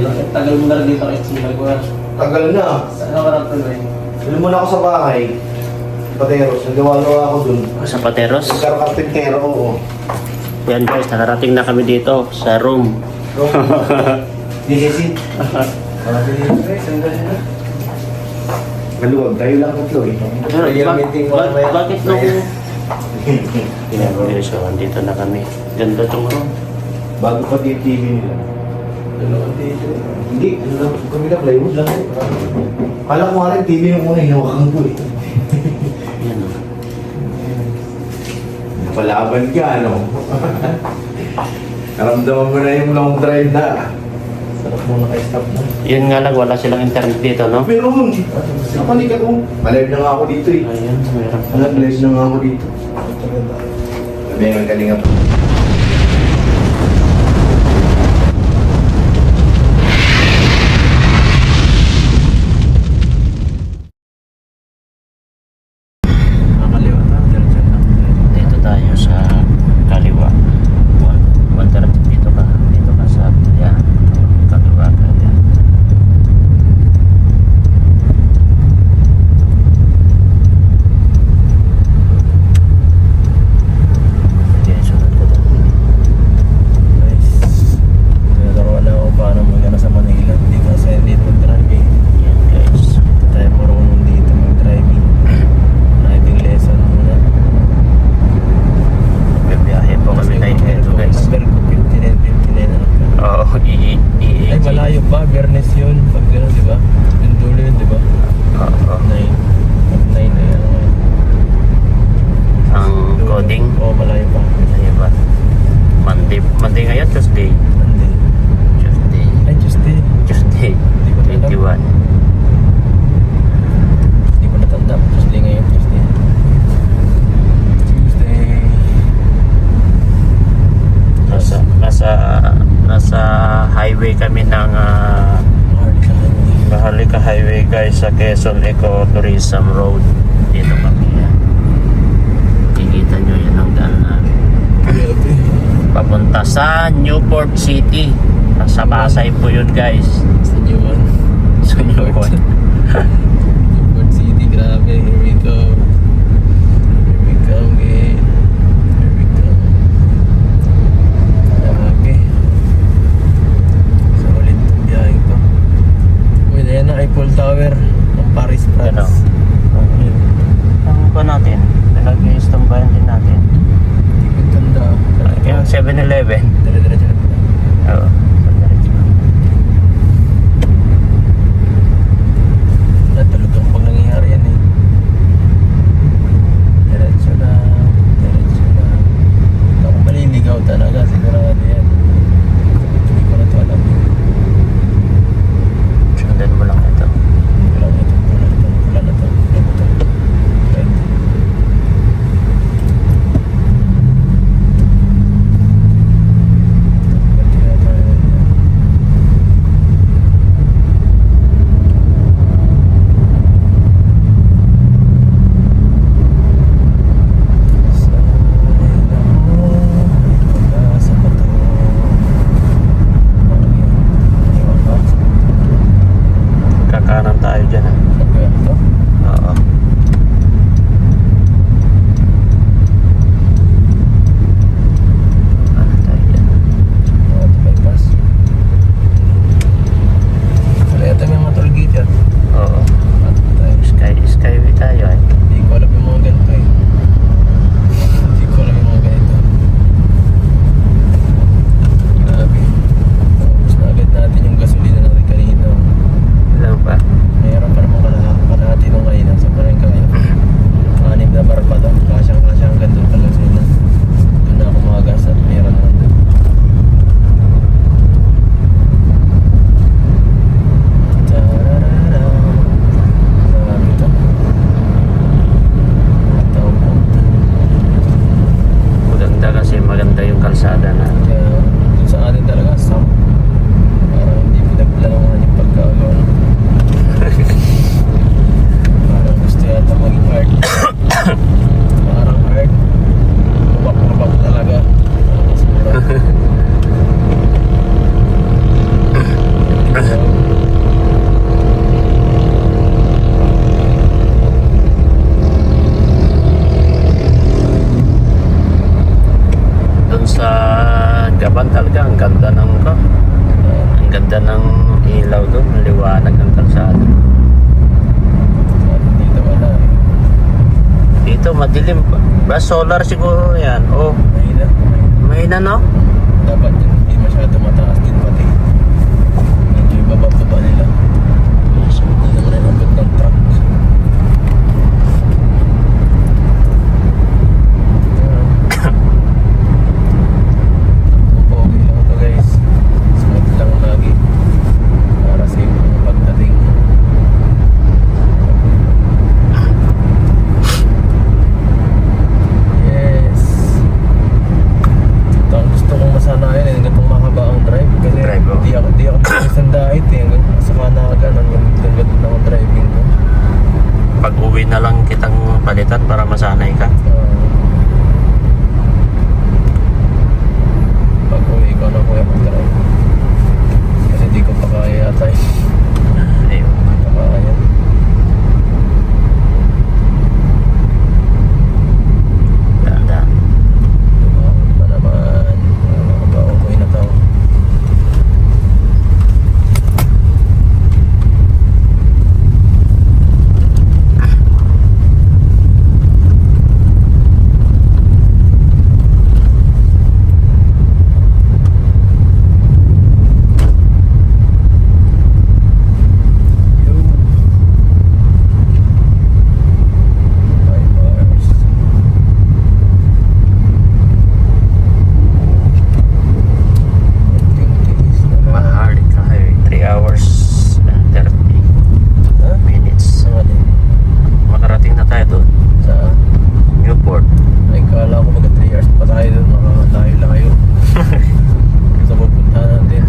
Tagal mo na rin dito kay Simal ko. Tagal na. Saan ka lang tuloy? Alam mo na ako sa bahay. Pateros, nagawa-gawa ako dun. Sa Pateros. Nagkarokarpintero, oo. Yan guys, nakarating na kami dito sa room. Disisit. Sandali na. Maluwag, tayo lang tatlo eh. Bakit nung... So, andito na kami. Ganda tong room. Bago pa yung TV nila. Hindi, ano lang, kami na plywood lang. Kala ko nga rin TV yung una, hinawakan ko eh. Yan o. Napalaban ka, ano? Naramdaman mo na yung long drive na. Sarap mo naka-stop na. Yun nga lang, wala silang internet dito, no? Meron! Napanik ako. Malive na nga ako dito eh. Ayun, meron. Nag-live na nga ako dito. Sabi nga kalingap. Dito tayo sa kaliwa. Wala dito ka. Dito ka sa yan. Kaliwa ka yan. Yan, sunod ko doon. Nagkaroon na ako paano magana sa Manila. Hindi kasi hindi mag-driving. Yan guys. Hindi tayo marunong dito mag-driving. Driving lesson muna. Bibiyahe po kami tayo dito guys. Number ko 59, 59 ano ka. Oo, Ay malayo pa, Bernes yun. Pag gano'n, di ba? Yung dulo yun, di ba? Oo. 9. 9 na yan. Ang coding. Oo, malayo pa. Ayun ba? Monday ngayon, Tuesday. Monday. Tuesday. Ay, Tuesday. Hindi ko alam. 21. Hindi ko natanda. Tuesday ngayon, Tuesday. Nasa highway kami ng Maharlika Highway guys sa Quezon Eco Tourism Road. Dito kami yan. Kikita nyo yan ang daan namin. Papunta sa Newport City. Sa Pasay po yun guys. Sa New One. Sa Newport. Newport City, grabe. Here we go. Here we go again. Here we go. Grabe. Sa ulit itong biyaheng to. Uy, ayan na Eiffel Tower ng Paris, Ano? France. Ang ba natin? Nag-istambayan din natin. Hindi ko tanda. Yung 7-Eleven. Dire-diretso na pala. Oo. Natulog ang pang nangyayari yan eh. Diretso na. Ganda ng ilaw doon, ang liwanag ng kalsada. Dito wala eh. Dito madilim pa. Ba solar siguro yan. Oh, Mahina. mahina no? Dapat yun, hindi masyado mataas din pati. Medyo ibababa nila. Hindi naman rin abot ng truck. Okay lang to guys. Smooth lang lagi. Para safe ang pagdating. Yes. Ito ang gusto kong masanayan eh, hanggang mahaba ang drive. Kasi Drive, oh. di ako isang dahit eh. Hanggang sa Kanaga, hanggang ganun lang ang driving ko. Pag uwi na lang kitang palitan para masanay ka. Pag uwi ko na kuya mag-drive. Kasi di ko pa kaya yata eh. Ayun. Kaya. Ganda. Bakit ba naman? Nakabawang ko na tao. Maharlika Highway, 3 hours and 30 minutes. Makarating na tayo doon. Sa Newport. ay kala ko mag 3 hours pa tayo doon, makakalayo-layo. Sa pupuntahan natin.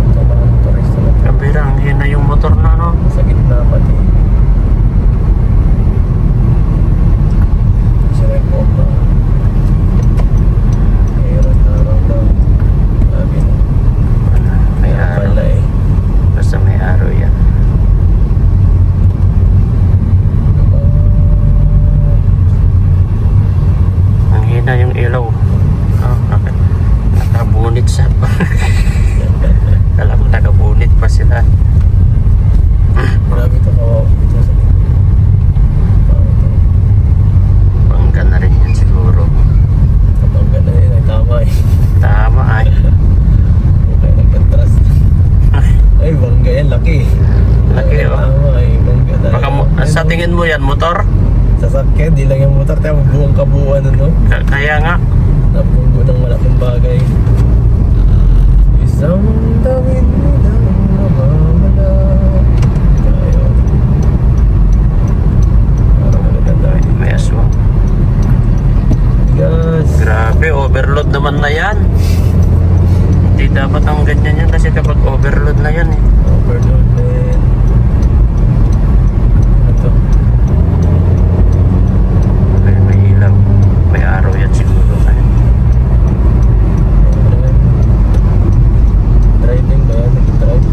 Mga motorista na Kabira, ang hina yung motor na no. sa gitna pati. Siya rin po ba? Mayroon na araw daw. Sabi na. May Kaya araw. pala eh. Basta may araw yan. Ang hina yung ilaw. Oh, nakabunit sa... Alam mo, nakabunit pa sila. Grabe ito kawawa dito sa Bangga na rin yan siguro. kapag gano'n yun ay tama eh. Tama ay. Okay, nagkatras. Ay, bangga yan, laki. Laki, Ay, oh. tama eh, bangga na. Baka sa tingin mo yan, motor? Sasakyan, di lang yung motor, tayo buong kabuuan ano. Kaya nga. Napunggo ng malaking bagay. Isang tawid nilang namamala. Tayo. Parang maganda. May aswang. Gas. Grabe, overload naman na yan. Hindi dapat ang ganyan yan kasi kapag overload na yan eh. Overload din. Ano to? May ilaw. May araw yan siguro. Driving ba yan? Nag-drive?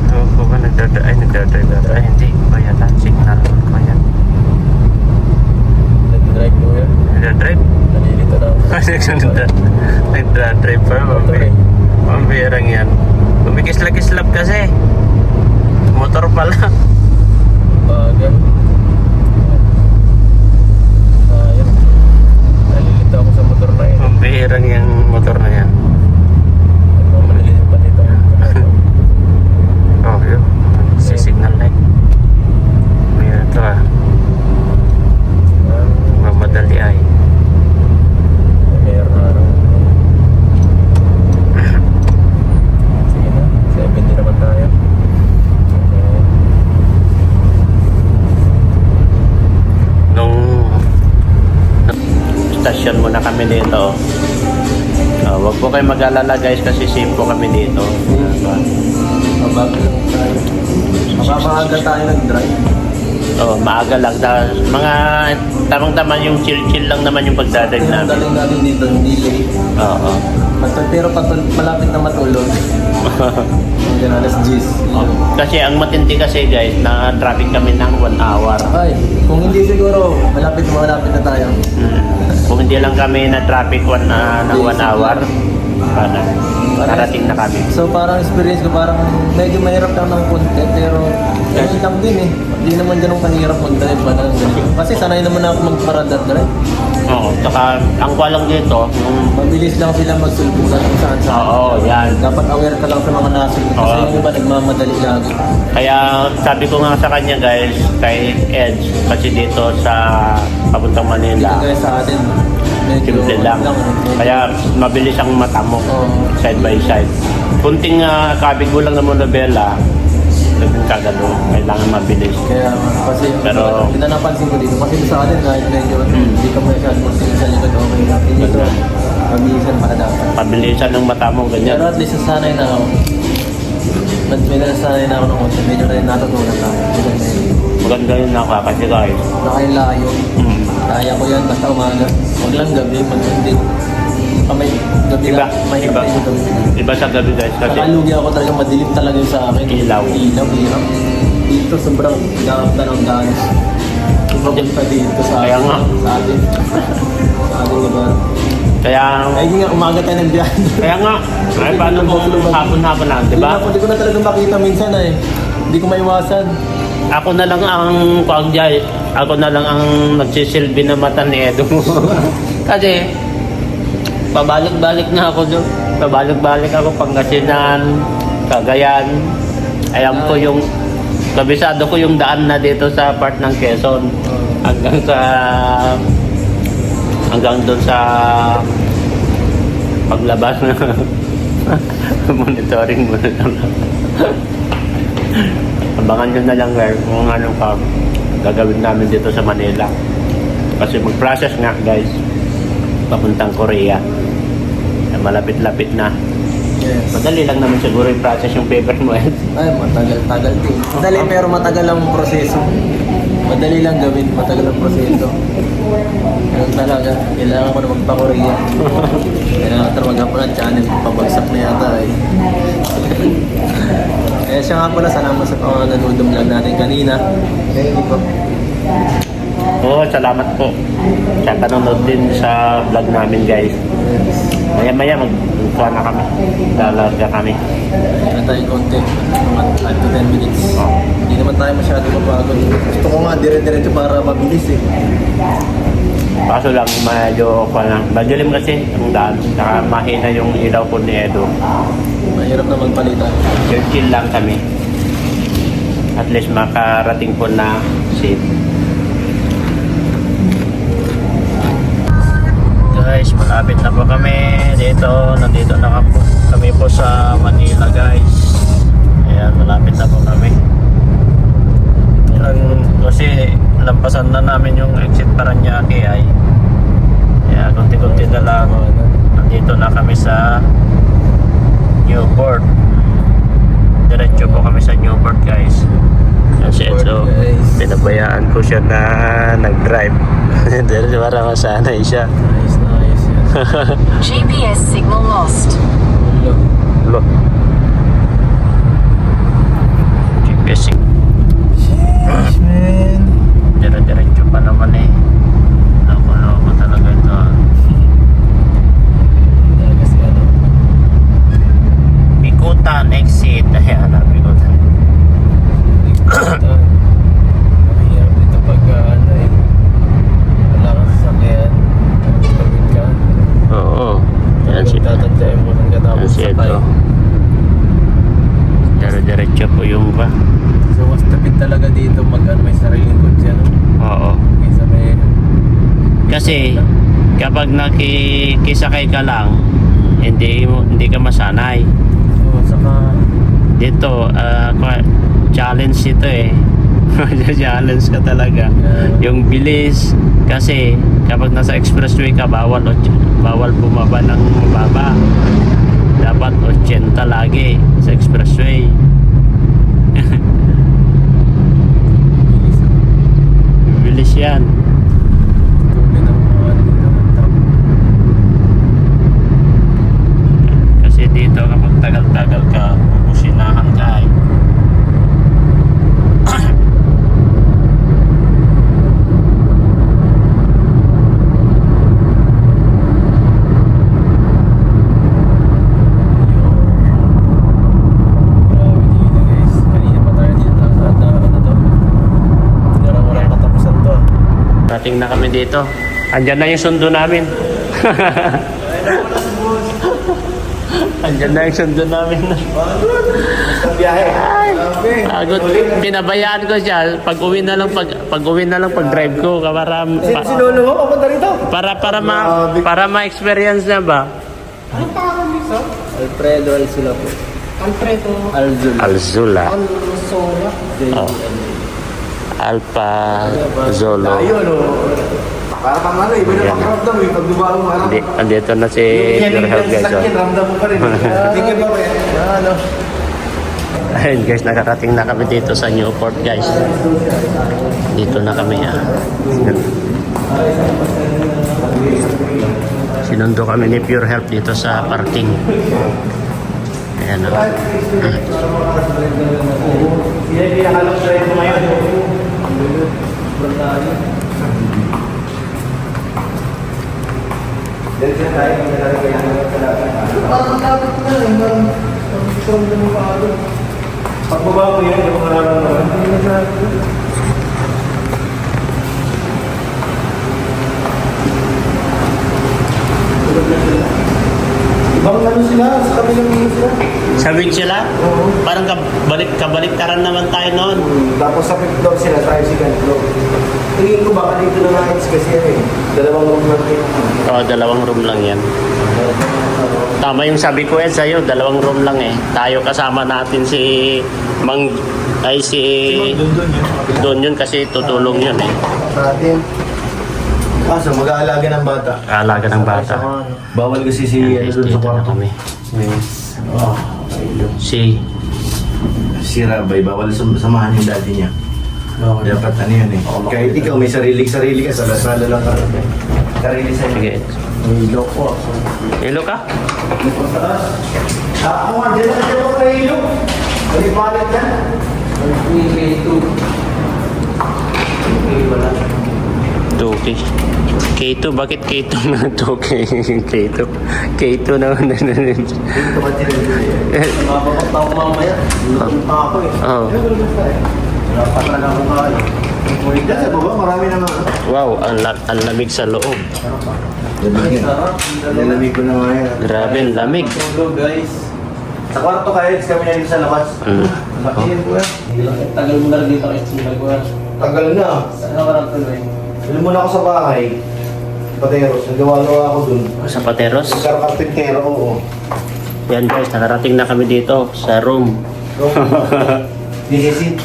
Oo po ba nagdadrive ata? Ay, hindi ba yata? Signal ba yan? Nag-drive mo yan? Nagdadrive? Nalilito na ako. Nagdadrive pa. Mambirang yan. Kumikislap-kislap kasi. Motor pala. Bagal. Ayun. Nalilito ako sa motor na yun. Mambirang yung motor na yan. Nagmamadali pa dito. Oh, yun. Signal light. May ito ah. Mamadali ay. Meron na araw. Sige na. 70 naman tayo. Okay. Nung stasyon muna kami dito. Wag po kayo mag-alala guys kasi safe po kami dito. Mabagal lang tayo. Mapapahaga tayo nag-drive. Oh, maaga lang. Mga tamang-tama yung chill-chill lang naman yung pagdadrive Ang namin. daling natin dito, hindi late. Oo. Pero malapit na matulog. Hanggang alas 10. Kasi ang matindi kasi guys, na traffic kami ng 1 hour. Ay, kung hindi siguro, malapit na tayo. Kung hindi lang kami na traffic ng 1 hour, parating na kami. So parang experience ko, parang medyo mahirap lang ng konti, pero ganun lang din eh. Hindi naman ganun kahirap mag-drive ba ng ganito. Kasi sanay naman ako magparada drive. Oo, tsaka ang kwalang dito, yung Mabilis lang sila magsulpunan kung saan saan. Oo, yan. Dapat aware ka lang sa mga nasulpun. Kasi Oo. yung iba nagmamadali lagi. Kaya sabi ko nga sa kanya guys, kay Edge, kasi dito sa papuntang Manila, Kaya sa atin, medyo simple lang. Kaya mabilis ang mata mo, Oo. side by side. Kunting kabig mo lang ng Monobela, naging kagano, kailangan mabilis. Kaya kasi Pero- hindi na napansin ko dito. Kasi sa atin kahit medyo hindi ka masyadong magtingin sa likod, okay lang. Hindi ko mabilisan para dapat. Pabilisan ng mata mo, ganyan. Pero at least nasanay na ako. May nasanay na ako ng konti. Medyo na rin natutunan tayo. Maganda yun ako kasi guys. Nakailayo. Mm. Kaya ko yan basta umaga. Huwag lang gabi. Pag hindi. Kamay gabi Iba, lang. Mahirap iba. na yung gabi. Iba sa gabi guys kasi Nakalugi ako talaga. Madilim talaga yung sa akin. Ilaw. Ilaw, hirap. Dito sobrang dahap na ng daanas. Papunta dito sa Kaya nga. Sa atin. Sa ating lugar. kaya Ay, nga, umaga tayo ng biyahe. kaya nga ay paano kung hapon-hapon na, di ba? Hindi ko na talaga makita minsan eh. Hindi ko maiwasan. Ako na lang ang kuagyay. Ako na lang ang nagsisilbi na mata ni Edo. Kasi pabalik-balik na ako doon. Pabalik-balik ako Pangasinan, Cagayan. Alam ko yung kabisado ko yung daan na dito sa part ng Quezon hanggang doon sa paglabas na monitoring mo na lang. Abangan nyo na lang guys kung ano pa gagawin namin dito sa Manila. Kasi mag-process nga guys papuntang Korea. Malapit-lapit na. Yes. Madali lang naman siguro yung process yung paper mo. Ay, matagal din. Madali pero matagal ang proseso. Madali lang gawin, matagal ang proseso. Ganun talaga. Kailangan ko na magpa-Korea. Kailangan ko na mag-upload ng channel. Pabagsak na yata eh. Kaya siya nga pala, salamat sa mga nanudong vlog natin kanina. Kaya hindi po. Oo, salamat po. Sa panonood din sa vlog namin guys. Maya-maya magkuha na kami. Lalarga kami. Kaya tayo konti. Mga 5 to 10 minutes. Oh. Hindi naman tayo masyado mapagod. Gusto ko nga dire-diretso para mabilis eh. Kaso lang medyo madilim kasi ang daan. Saka mahina yung ilaw ko ni Edo. Mahirap na magpalitan. Chill lang kami. At least makarating po na safe. Guys, malapit na po kami dito. Nandito na kami po sa Manila guys. Ayan, malapit na po kami. Kasi lampasan na namin yung exit Paranaque ay. Kaya kunti-kunti na lang. Nandito na kami sa Newport. Diretso po kami sa Newport guys. Kasi ito, pinabayaan ko siya na nag-drive. Dahil para masanay siya. Nice yan. GPS signal lost. Look. GPS. Sheesh, man. Dire-diretso pa naman eh. Loko-loko talaga ito. Kasi ano. Bikutan exit. Ayan, Bikutan. Mahirap dito pag ano eh. Wala kang sasakyan. Pagod ka. Oo. Ayan si Tatantayin mo hanggang tapos si sakay. Edo. Dire-diretso po yung ba? So mas tapid talaga dito may sariling kotse no? Oo. Kaysa may Kasi kapag nakikisakay ka lang, hindi ka masanay. so saka Dito, challenge ito eh. Challenge ka talaga. Yung bilis. Kasi kapag nasa expressway ka, bawal bumaba ng mababa. Dapat 80 lagi sa expressway. Bilis yan. tuloy ng mga ano dito ng truck. nakarating na kami dito. Andyan na yung sundo namin. Andyan na yung sundo namin. Ang biyahe. Agad, pinabayaan ko siya. Pag-uwi na lang pag-drive ko Sinolo mo, papunta rito. para ma-experience niya ba? Alfredo Alzula po. Alzula. Alzula. Oh. Alpha Zolo. Ayun, para kang ano, iba na makaramdam eh. Pag dumaan mo, harap. Andito na si Pure Health guys. Oh. Ramdam mo pa rin. Sige ba ba? Ano? Ayun guys, nakarating na kami dito sa Newport guys. Dito na kami Sinundo kami ni Pure Health dito sa parking. Ayan o. Pinakalong drive mo ngayon. Pagbaba mo yan, yung mga nararamdaman. Ibang ano sila, sa kabilang ano sila. Sabihin sila? Parang kabaliktaran naman tayo noon. Tapos sa fifth floor sila, tayo second floor. Tingin ko baka dito na nais kasi dalawang room lang kayo. Oo, 2 room lang yan. Tama yung sabi ko sa'yo, 2 room lang eh. Tayo kasama natin si Don yun kasi tutulong yun eh. Sa atin. So mag-aalaga ng bata. Alaga ng bata. Bawal kasi si Yan, guys, doon sa dito na kwarto. kami. Si Rabay, bawal samahan yung daddy niya. Dapat ano yun eh. Kahit ikaw may sarili ka, sala-sala lang ka. Sarili sa Sige. Hilo ko. Hello ka? Ako nga, dyan ako na hilo. Malipalit ka. K2. K2, bakit K2 na 2K? K2 naman. Dito ba sila? Mapapagta ko mamaya. Lutong pa ako eh. Oh. Wala pa talaga akong kain. Ngunit dyan sa baba, marami naman. Wow, ang lamig sa loob. Lalamig ko na nga yan. Grabe, ang lamig. Tulog guys. Sa kwarto kahit kami na dito sa labas. Makiyan ko yan. Tagal mo na rin dito kasi nagkuhan. Tagal na. Saan ka lang tuloy? Doon muna ako sa bahay. Pateros. Nagawa-gawa ako dun. Sa Pateros. Karkarpintero, oo. Yan guys, nakarating na kami dito sa room. Disisit.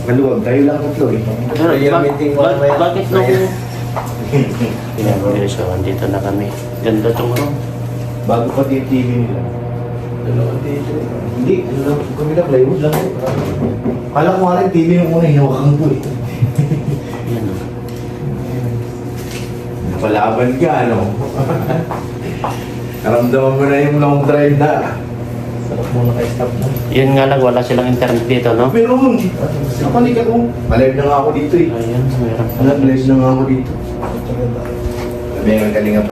Maluwag, tayo lang tatlo eh. Bakit nung... Yan guys, so andito na kami. Ganda tong room. Bago pa yung TV nila. Hindi, ano lang, kami na plywood lang eh. Kala ko nga rin TV yung una, hinawakan ko eh. Yan o. Napalaban ka, ano? Naramdaman mo na yung long drive na. Sarap mo na stop na. Yun nga lang, wala silang internet dito, no? Pero, napanik ako. Malive na nga ako dito eh. Ayun, meron pa. Live na nga ako dito. Sabi nga kalinga pa